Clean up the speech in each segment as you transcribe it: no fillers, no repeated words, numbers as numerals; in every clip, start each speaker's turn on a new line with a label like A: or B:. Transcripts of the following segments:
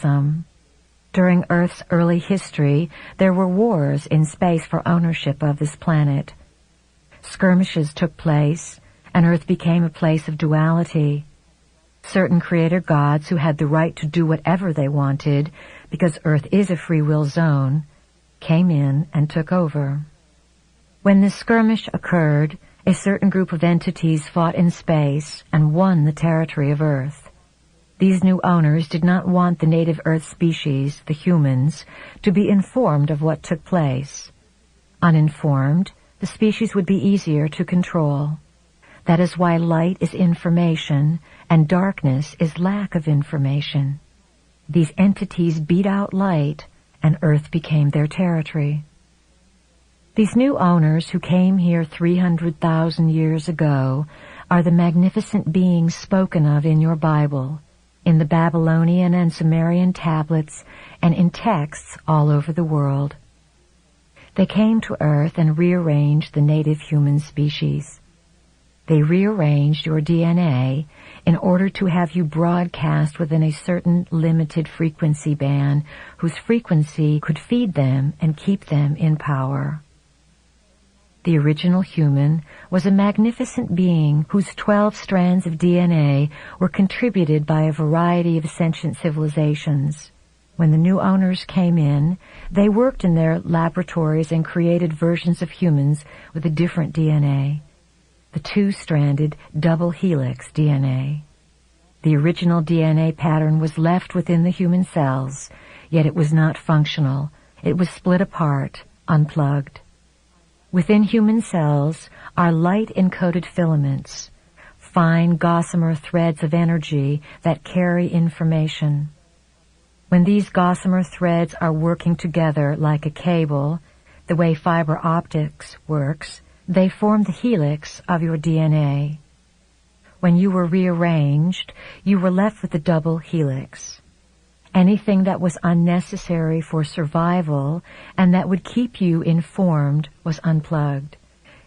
A: some. During Earth's early history, there were wars in space for ownership of this planet. Skirmishes took place, and Earth became a place of duality. Certain creator gods who had the right to do whatever they wanted, because Earth is a free will zone, came in and took over. When this skirmish occurred, a certain group of entities fought in space and won the territory of Earth. These new owners did not want the native Earth species, the humans, to be informed of what took place. Uninformed, the species would be easier to control. That is why light is information and darkness is lack of information. These entities beat out light, and Earth became their territory. These new owners who came here 300,000 years ago are the magnificent beings spoken of in your Bible, in the Babylonian and Sumerian tablets, and in texts all over the world. They came to Earth and rearranged the native human species. They rearranged your DNA in order to have you broadcast within a certain limited frequency band whose frequency could feed them and keep them in power. The original human was a magnificent being whose 12 strands of DNA were contributed by a variety of sentient civilizations. When the new owners came in, they worked in their laboratories and created versions of humans with a different DNA, the two-stranded double helix DNA. The original DNA pattern was left within the human cells, yet it was not functional. It was split apart, unplugged. Within human cells are light-encoded filaments, fine gossamer threads of energy that carry information. When these gossamer threads are working together like a cable, the way fiber optics works, they form the helix of your DNA. When you were rearranged, you were left with the double helix. Anything that was unnecessary for survival and that would keep you informed was unplugged,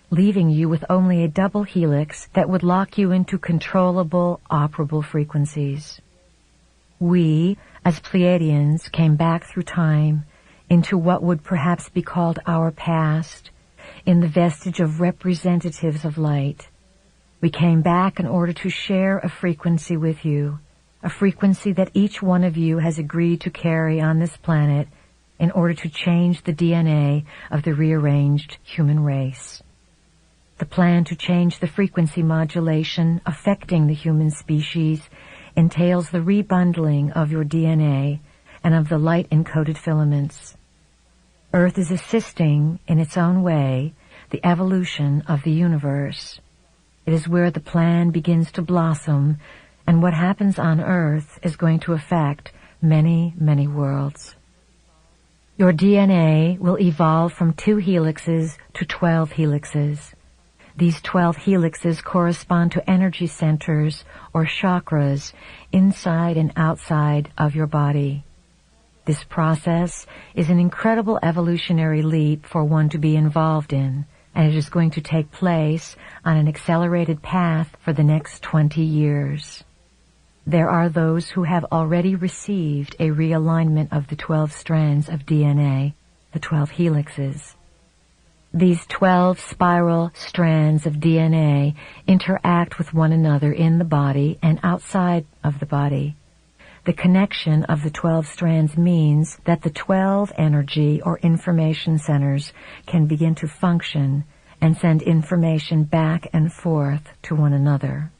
A: leaving you with only a double helix that would lock you into controllable, operable frequencies. We, as Pleiadians, came back through time into what would perhaps be called our past, in the vestige of representatives of light. We came back in order to share a frequency with you, a frequency that each one of you has agreed to carry on this planet in order to change the DNA of the rearranged human race. The plan to change the frequency modulation affecting the human species entails the rebundling of your DNA and of the light-encoded filaments. Earth is assisting, in its own way, the evolution of the universe. It is where the plan begins to blossom, and what happens on Earth is going to affect many, many worlds. Your DNA will evolve from 2 helixes to 12 helixes. These 12 helixes correspond to energy centers or chakras inside and outside of your body. This process is an incredible evolutionary leap for one to be involved in, and it is going to take place on an accelerated path for the next 20 years. There are those who have already received a realignment of the 12 strands of DNA, the 12 helixes. These 12 spiral strands of DNA interact with one another in the body and outside of the body. The connection of the 12 strands means that the 12 energy or information centers can begin to function and send information back and forth to one another.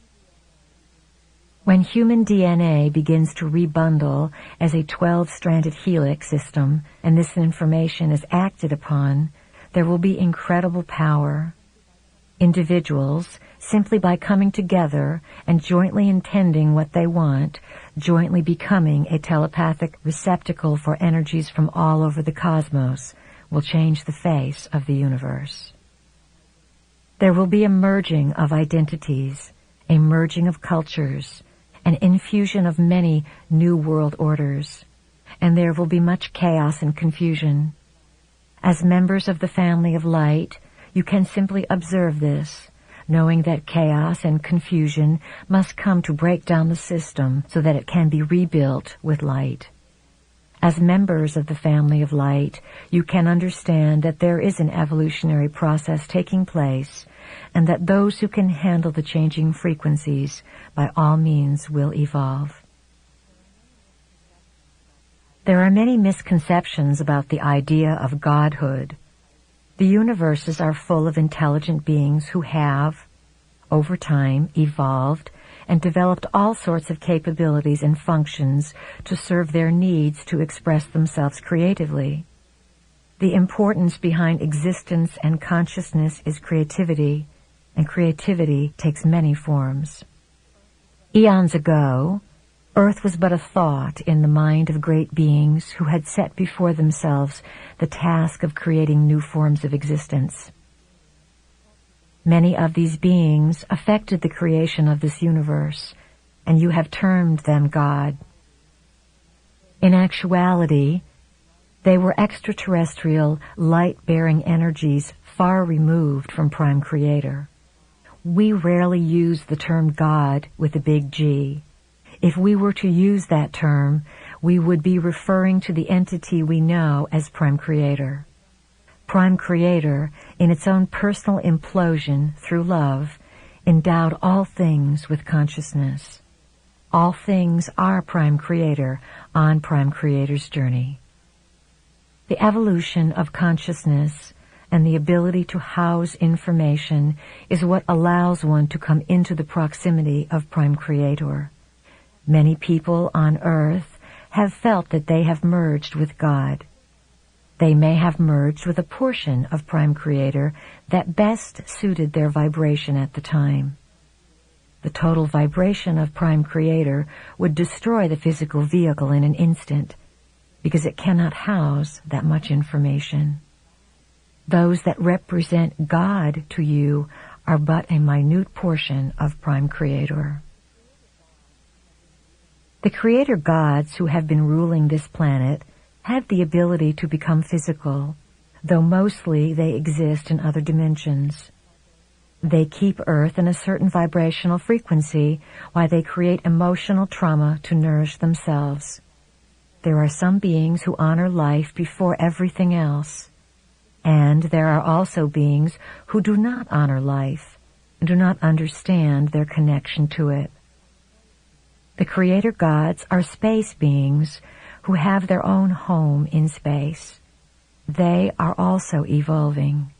A: When human DNA begins to rebundle as a 12-stranded helix system and this information is acted upon, there will be incredible power. Individuals, simply by coming together and jointly intending what they want, jointly becoming a telepathic receptacle for energies from all over the cosmos, will change the face of the universe. There will be a merging of identities, a merging of cultures, an infusion of many new world orders, and there will be much chaos and confusion. As members of the family of light, you can simply observe this, knowing that chaos and confusion must come to break down the system so that it can be rebuilt with light. As members of the family of light, you can understand that there is an evolutionary process taking place, and that those who can handle the changing frequencies by all means will evolve. There are many misconceptions about the idea of godhood. The universes are full of intelligent beings who have, over time, evolved and developed all sorts of capabilities and functions to serve their needs to express themselves creatively. The importance behind existence and consciousness is creativity, and creativity takes many forms. Eons ago, Earth was but a thought in the mind of great beings who had set before themselves the task of creating new forms of existence. Many of these beings affected the creation of this universe, and you have termed them God. In actuality, they were extraterrestrial, light-bearing energies far removed from Prime Creator. We rarely use the term God with a big G. If we were to use that term, we would be referring to the entity we know as Prime Creator. Prime Creator, in its own personal implosion through love, endowed all things with consciousness. All things are Prime Creator on Prime Creator's journey. The evolution of consciousness and the ability to house information is what allows one to come into the proximity of Prime Creator. Many people on Earth have felt that they have merged with God. They may have merged with a portion of Prime Creator that best suited their vibration at the time. The total vibration of Prime Creator would destroy the physical vehicle in an instant, because it cannot house that much information. Those that represent God to you are but a minute portion of Prime Creator. The Creator gods who have been ruling this planet have the ability to become physical, though mostly they exist in other dimensions. They keep Earth in a certain vibrational frequency while they create emotional trauma to nourish themselves. There are some beings who honor life before everything else, and there are also beings who do not honor life and do not understand their connection to it. The Creator gods are space beings who have their own home in space. They are also evolving.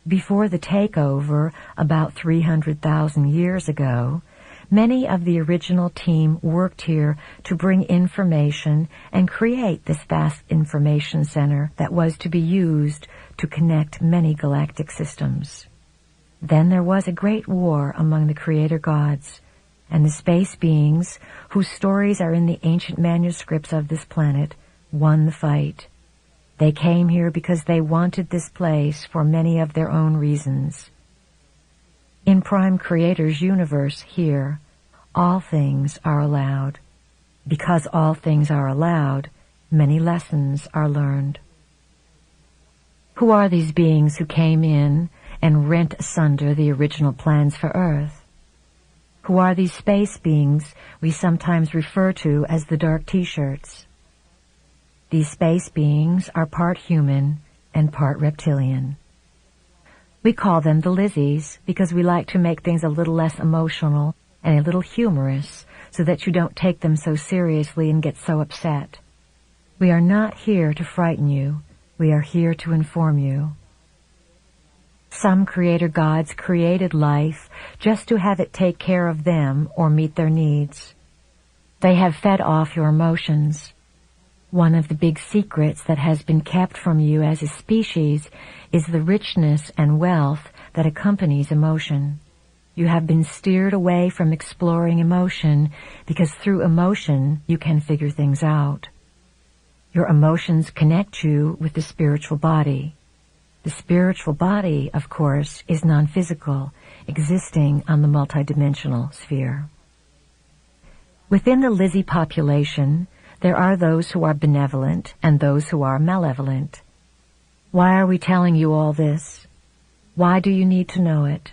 A: Before the takeover, about 300,000 years ago, many of the original team worked here to bring information and create this vast information center that was to be used to connect many galactic systems. Then there was a great war among the Creator gods, and the space beings, whose stories are in the ancient manuscripts of this planet, won the fight. They came here because they wanted this place for many of their own reasons. In Prime Creator's universe here, all things are allowed. Because all things are allowed, many lessons are learned. Who are these beings who came in and rent asunder the original plans for Earth? Who are these space beings we sometimes refer to as the dark T-shirts? These space beings are part human and part reptilian. We call them the Lizzies because we like to make things a little less emotional and a little humorous so that you don't take them so seriously and get so upset. We are not here to frighten you. We are here to inform you. Some Creator gods created life just to have it take care of them or meet their needs. They have fed off your emotions. One of the big secrets that has been kept from you as a species is the richness and wealth that accompanies emotion. You have been steered away from exploring emotion because through emotion you can figure things out. Your emotions connect you with the spiritual body. The spiritual body, of course, is non-physical, existing on the multidimensional sphere. Within the Lizzie population, there are those who are benevolent and those who are malevolent. Why are we telling you all this? Why do you need to know it?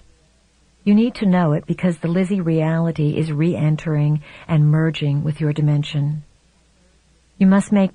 A: You need to know it because the Lizzie reality is re-entering and merging with your dimension. You must make